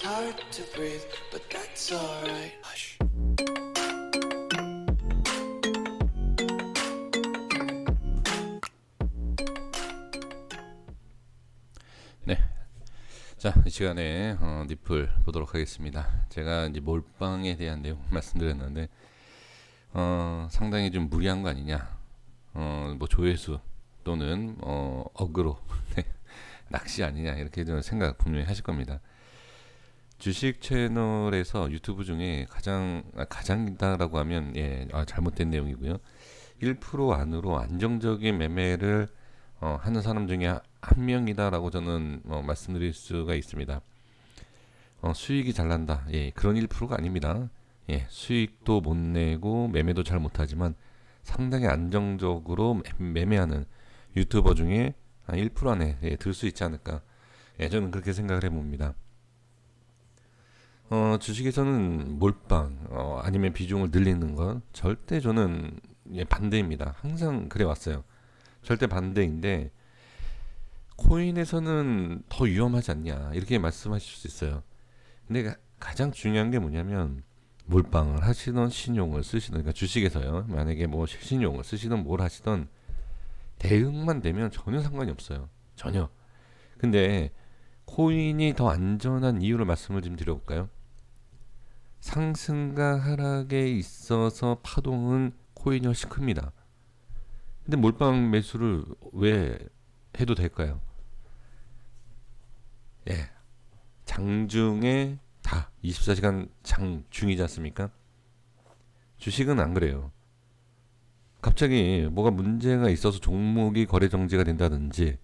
hard to breathe, but that's alright. Hush. 네. 자, 이 시간에 니플 보도록 하겠습니다. 제가 이제 몰빵에 대한 내용 말씀드렸는데, 상당히 좀 무리한 거 아니냐. 뭐 조회수 또는 어그로 낚시 아니냐 이렇게 좀 생각 분명히 하실 겁니다. 주식 채널에서 유튜브 중에 가장이다라고 하면 잘못된 내용이고요. 1% 안으로 안정적인 매매를 하는 사람 중에 한 명이다라고 저는 말씀드릴 수가 있습니다. 수익이 잘 난다. 그런 1%가 아닙니다. 수익도 못 내고 매매도 잘 못하지만 상당히 안정적으로 매매하는 유튜버 중에 한 1% 안에 들 수 있지 않을까. 저는 그렇게 생각을 해봅니다. 주식에서는 몰빵 아니면 비중을 늘리는 건 절대 저는 반대입니다. 항상 그래 왔어요. 절대 반대인데 코인에서는 더 위험하지 않냐 이렇게 말씀하실 수 있어요. 근데 가장 중요한 게 뭐냐면 몰빵을 하시던 신용을 쓰시던, 그러니까 주식에서요, 만약에 뭐 실신용을 쓰시던 뭘 하시던 대응만 되면 전혀 상관이 없어요. 전혀. 근데 코인이 더 안전한 이유를 말씀을 좀 드려볼까요? 상승과 하락에 있어서 파동은 코인이 훨씬 큽니다. 근데 몰빵 매수를 왜 해도 될까요? 장중에 다 24시간 장중이지 않습니까? 주식은 안 그래요. 갑자기 뭐가 문제가 있어서 종목이 거래 정지가 된다든지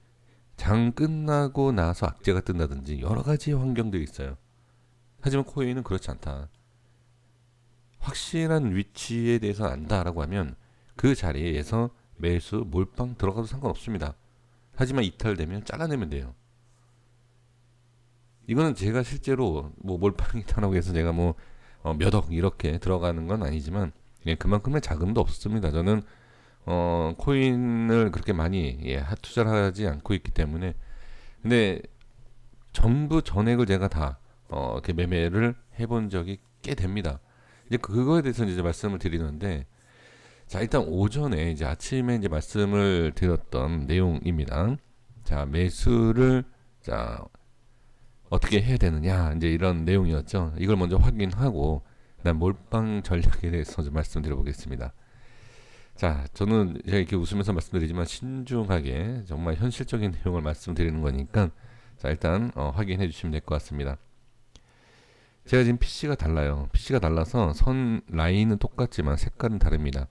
장 끝나고 나서 악재가 뜬다든지 여러 가지 환경들이 있어요. 하지만 코인은 그렇지 않다. 확실한 위치에 대해서 안다라고 하면 그 자리에서 매수, 몰빵 들어가도 상관없습니다. 하지만 이탈되면 잘라내면 돼요. 이거는 제가 실제로 뭐 몰빵이다라고 해서 제가 뭐 몇억 이렇게 들어가는 건 아니지만 그만큼의 자금도 없습니다. 저는 코인을 그렇게 많이 투자를 하지 않고 있기 때문에. 근데 전부 전액을 제가 다 이렇게 매매를 해본 적이 꽤 됩니다. 이제 그거에 대해서 이제 말씀을 드리는데, 자, 일단 오전에 이제 아침에 이제 말씀을 드렸던 내용입니다. 자, 매수를 자 어떻게 해야 되느냐 이제 이런 내용이었죠. 이걸 먼저 확인하고 난 몰빵 전략에 대해서 좀 말씀드려보겠습니다. 자, 저는 제가 이렇게 웃으면서 말씀드리지만 신중하게 정말 현실적인 내용을 말씀드리는 거니까 자, 일단 확인해 주시면 될 것 같습니다. 제가 지금 PC가 달라요. PC가 달라서 선 라인은 똑같지만 색깔은 다릅니다.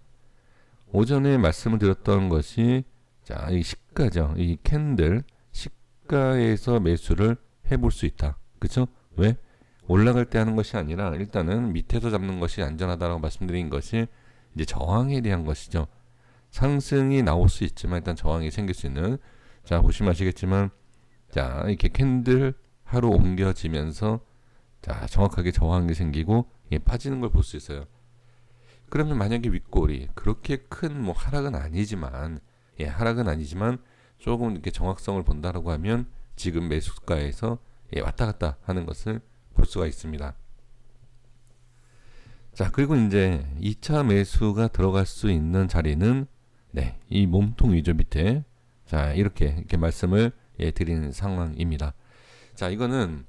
오전에 말씀을 드렸던 것이 자, 이 시가죠. 이 캔들 시가에서 매수를 해볼 수 있다. 그쵸? 왜? 올라갈 때 하는 것이 아니라 일단은 밑에서 잡는 것이 안전하다라고 말씀드린 것이 이제 저항에 대한 것이죠. 상승이 나올 수 있지만 일단 저항이 생길 수 있는, 자, 보시면 아시겠지만 자, 이렇게 캔들 하루 옮겨지면서 자, 정확하게 저항이 생기고 빠지는 걸 볼 수 있어요. 그러면 만약에 윗골이 그렇게 큰 뭐 하락은 아니지만 하락은 아니지만 조금 이렇게 정확성을 본다라고 하면 지금 매수가에서 왔다 갔다 하는 것을 볼 수가 있습니다. 자, 그리고 이제 2차 매수가 들어갈 수 있는 자리는 이 몸통 위죠, 밑에. 자, 이렇게 말씀을 드리는 상황입니다. 자, 이거는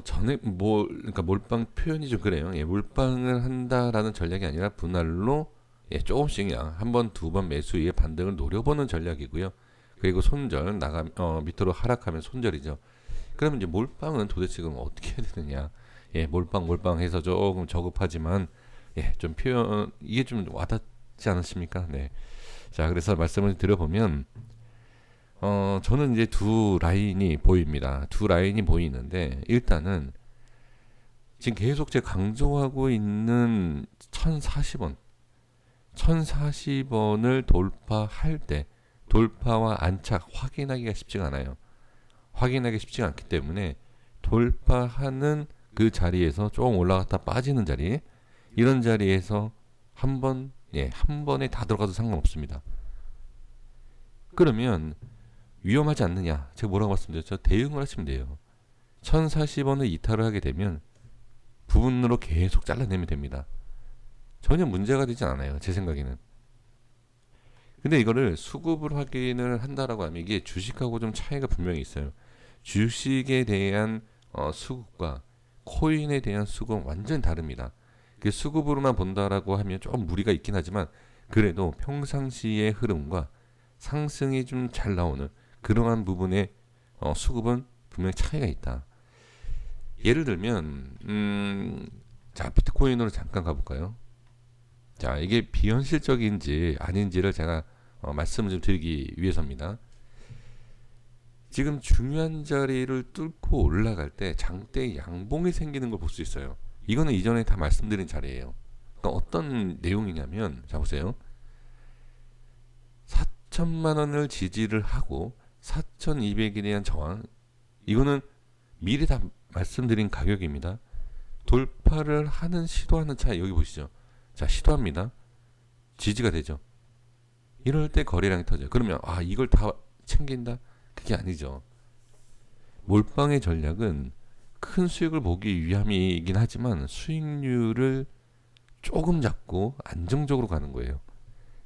전에 그러니까 몰빵 표현이 좀 그래요. 몰빵을 한다라는 전략이 아니라 분할로 조금씩 그냥 한 번, 두 번 매수 이후에 반등을 노려보는 전략이고요. 그리고 손절 밑으로 하락하면 손절이죠. 그러면 이제 몰빵은 도대체 그럼 어떻게 해야 되느냐? 몰빵해서 조금 저급하지만 좀 표현 이게 좀 와닿지 않으십니까? 네. 자, 그래서 말씀을 드려보면 저는 이제 두 라인이 보입니다. 두 라인이 보이는데 일단은 지금 계속 제가 강조하고 있는 1040원 1040원을 돌파할 때 돌파와 안착 확인하기가 쉽지가 않아요. 확인하기 쉽지가 않기 때문에 돌파하는 그 자리에서 조금 올라갔다 빠지는 자리, 이런 자리에서 한 번에 다 들어가도 상관없습니다. 그러면 위험하지 않느냐? 제가 뭐라고 말씀드렸죠? 대응을 하시면 돼요. 1040원을 이탈을 하게 되면 부분으로 계속 잘라내면 됩니다. 전혀 문제가 되지 않아요. 제 생각에는. 근데 이거를 수급을 확인을 한다라고 하면 이게 주식하고 좀 차이가 분명히 있어요. 주식에 대한 수급과 코인에 대한 수급은 완전히 다릅니다. 그 수급으로만 본다라고 하면 좀 무리가 있긴 하지만 그래도 평상시의 흐름과 상승이 좀 잘 나오는 그러한 부분의 수급은 분명히 차이가 있다. 예를 들면 자 비트코인으로 잠깐 가볼까요? 자 이게 비현실적인지 아닌지를 제가 말씀을 좀 드리기 위해서입니다. 지금 중요한 자리를 뚫고 올라갈 때 장대 양봉이 생기는 걸 볼 수 있어요. 이거는 이전에 다 말씀드린 자리예요. 그러니까 어떤 내용이냐면 자 보세요. 4천만 원을 지지를 하고 4,200에 대한 저항 이거는 미리 다 말씀드린 가격입니다. 돌파를 하는 시도하는 차이 여기 보시죠. 자 시도합니다. 지지가 되죠. 이럴 때 거래량이 터져요. 그러면 아 이걸 다 챙긴다? 그게 아니죠. 몰빵의 전략은 큰 수익을 보기 위함이긴 하지만 수익률을 조금 잡고 안정적으로 가는 거예요.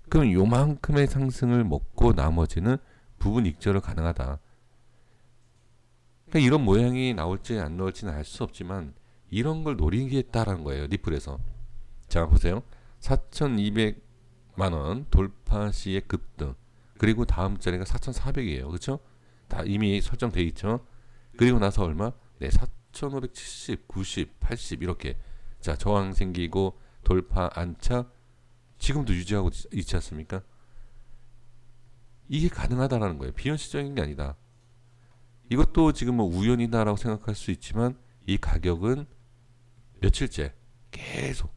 그럼 요만큼의 상승을 먹고 나머지는 부분 익절을 가능하다. 그러니까 이런 모양이 나올지 안 나올지는 알 수 없지만 이런 걸 노리겠다라는 거예요. 리플에서. 자 보세요. 4,200만 원 돌파 시의 급등. 그리고 다음 자리가 4,400이에요. 그렇죠? 다 이미 설정돼 있죠. 그리고 나서 얼마? 네, 4,570, 90, 80 이렇게 자 저항 생기고 돌파 안착 지금도 유지하고 있지 않습니까? 이게 가능하다라는 거예요. 비현실적인 게 아니다. 이것도 지금 뭐 우연이다라고 생각할 수 있지만 이 가격은 며칠째 계속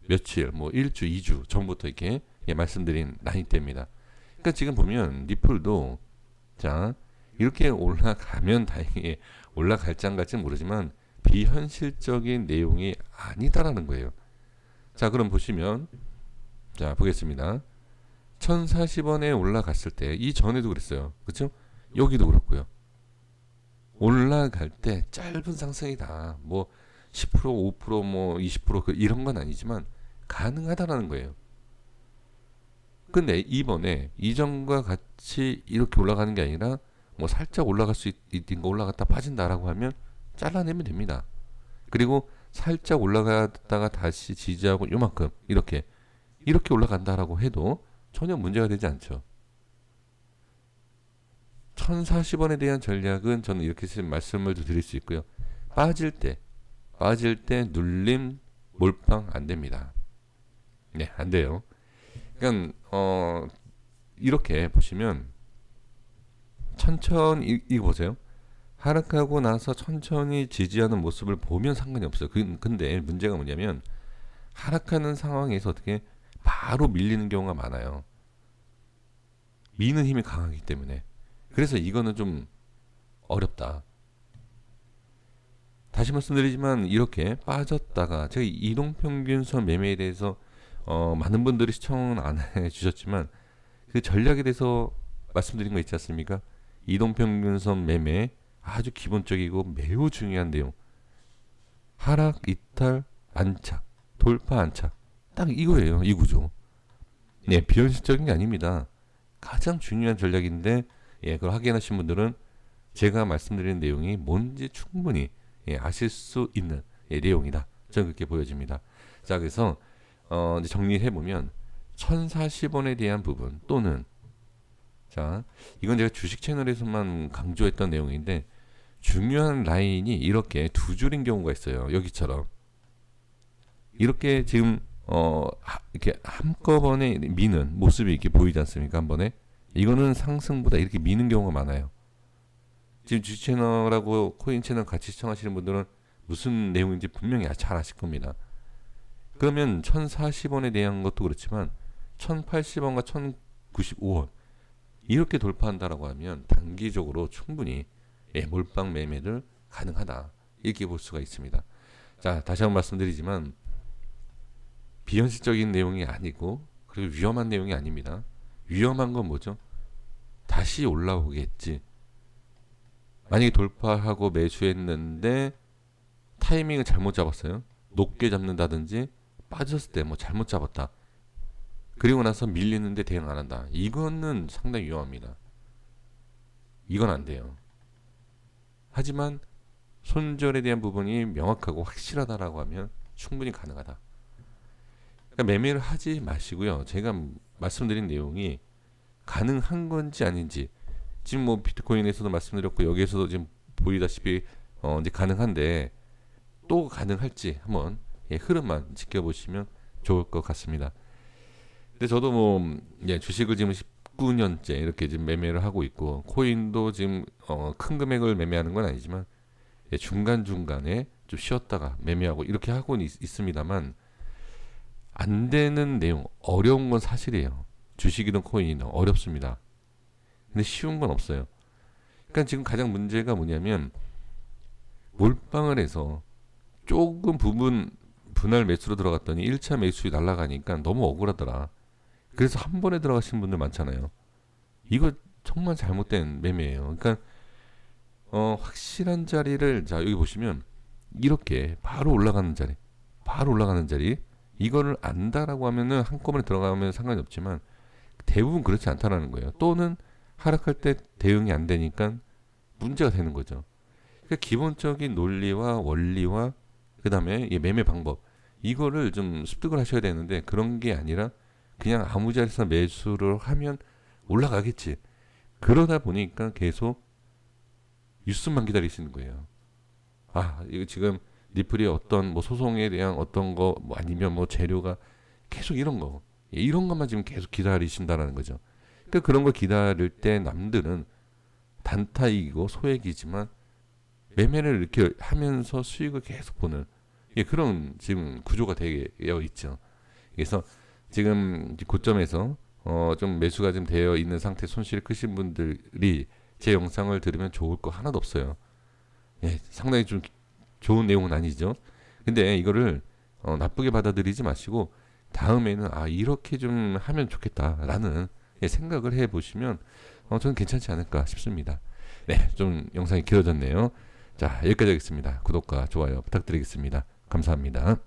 며칠 뭐 1주, 2주 전부터 이렇게 말씀드린 라인대입니다. 그러니까 지금 보면 리플도 자 이렇게 올라가면 다행히 올라갈 장 갈지는 모르지만 비현실적인 내용이 아니다라는 거예요. 자 그럼 보시면 자 보겠습니다. 1040원에 올라갔을 때 이전에도 그랬어요. 그렇죠? 여기도 그렇고요. 올라갈 때 짧은 상승이다. 뭐 10%, 5%, 뭐 20% 이런 건 아니지만 가능하다라는 거예요. 근데 이번에 이전과 같이 이렇게 올라가는 게 아니라 뭐 살짝 올라갈 수 있는 거 올라갔다 빠진다라고 하면 잘라내면 됩니다. 그리고 살짝 올라갔다가 다시 지지하고 요만큼 이렇게 올라간다라고 해도 전혀 문제가 되지 않죠. 1040원에 대한 전략은 저는 이렇게 말씀을 드릴 수 있고요. 빠질 때 눌림 몰빵 안 됩니다. 네, 안 돼요. 그러니까 이렇게 보시면 천천히 이거 보세요. 하락하고 나서 천천히 지지하는 모습을 보면 상관이 없어요. 근데 문제가 뭐냐면 하락하는 상황에서 어떻게 바로 밀리는 경우가 많아요. 미는 힘이 강하기 때문에. 그래서 이거는 좀 어렵다. 다시 말씀드리지만 이렇게 빠졌다가 제가 이동평균선 매매에 대해서 많은 분들이 시청은 안 해주셨지만 그 전략에 대해서 말씀드린 거 있지 않습니까? 이동평균선 매매 아주 기본적이고 매우 중요한 내용. 하락, 이탈, 안착, 돌파, 안착. 딱 이거예요. 이 구조. 네, 비현실적인 게 아닙니다. 가장 중요한 전략인데 그걸 확인하신 분들은 제가 말씀드리는 내용이 뭔지 충분히 아실 수 있는 내용이다. 저는 그렇게 보여집니다. 자, 그래서 이제 정리해 보면 1040원에 대한 부분 또는 자, 이건 제가 주식 채널에서만 강조했던 내용인데 중요한 라인이 이렇게 두 줄인 경우가 있어요. 여기처럼 이렇게 지금 이렇게 한꺼번에 미는 모습이 이렇게 보이지 않습니까? 한 번에 이거는 상승보다 이렇게 미는 경우가 많아요. 지금 주식 채널하고 코인 채널 같이 시청하시는 분들은 무슨 내용인지 분명히 잘 아실 겁니다. 그러면 1040원에 대한 것도 그렇지만 1080원과 1095원 이렇게 돌파한다라고 하면 단기적으로 충분히 몰빵 매매를 가능하다 이렇게 볼 수가 있습니다. 자 다시 한번 말씀드리지만 비현실적인 내용이 아니고 그리고 위험한 내용이 아닙니다. 위험한 건 뭐죠? 다시 올라오겠지 만약에 돌파하고 매수했는데 타이밍을 잘못 잡았어요. 높게 잡는다든지 빠졌을 때 뭐 잘못 잡았다. 그리고 나서 밀리는데 대응 안 한다. 이거는 상당히 위험합니다. 이건 안 돼요. 하지만 손절에 대한 부분이 명확하고 확실하다라고 하면 충분히 가능하다. 그러니까 매매를 하지 마시고요. 제가 말씀드린 내용이 가능한 건지 아닌지 지금 뭐 비트코인에서도 말씀드렸고 여기에서도 지금 보이다시피 이제 가능한데 또 가능할지 한번 흐름만 지켜보시면 좋을 것 같습니다. 근데 저도 뭐 주식을 지금 19년째 이렇게 지금 매매를 하고 있고 코인도 지금 큰 금액을 매매하는 건 아니지만 중간 중간에 좀 쉬었다가 매매하고 이렇게 하고는 있습니다만 안 되는 내용, 어려운 건 사실이에요. 주식이든 코인이든 어렵습니다. 근데 쉬운 건 없어요. 그러니까 지금 가장 문제가 뭐냐면 몰빵을 해서 조금 부분 분할 매수로 들어갔더니 1차 매수이 날아가니까 너무 억울하더라. 그래서 한 번에 들어가신 분들 많잖아요. 이거 정말 잘못된 매매예요. 그러니까 확실한 자리를 자 여기 보시면 이렇게 바로 올라가는 자리, 바로 올라가는 자리 이거를 안다라고 하면은 한꺼번에 들어가면 상관이 없지만 대부분 그렇지 않다라는 거예요. 또는 하락할 때 대응이 안 되니까 문제가 되는 거죠. 그러니까 기본적인 논리와 원리와 그 다음에 매매 방법 이거를 좀 습득을 하셔야 되는데 그런 게 아니라 그냥 아무 자리에서 매수를 하면 올라가겠지. 그러다 보니까 계속 뉴스만 기다리시는 거예요. 아, 이거 지금 리플이 어떤 뭐 소송에 대한 어떤 거 뭐 아니면 뭐 재료가 계속 이런 거 이런 것만 지금 계속 기다리신다라는 거죠. 그러니까 그런 걸 기다릴 때 남들은 단타이고 소액이지만 매매를 이렇게 하면서 수익을 계속 보는 그런 지금 구조가 되어 있죠. 그래서 지금 고점에서 좀 매수가 좀 되어 있는 상태 손실이 크신 분들이 제 영상을 들으면 좋을 거 하나도 없어요. 상당히 좀 좋은 내용은 아니죠. 근데 이거를 나쁘게 받아들이지 마시고 다음에는 이렇게 좀 하면 좋겠다라는 생각을 해보시면 저는 괜찮지 않을까 싶습니다. 네, 좀 영상이 길어졌네요. 자, 여기까지 하겠습니다. 구독과 좋아요 부탁드리겠습니다. 감사합니다.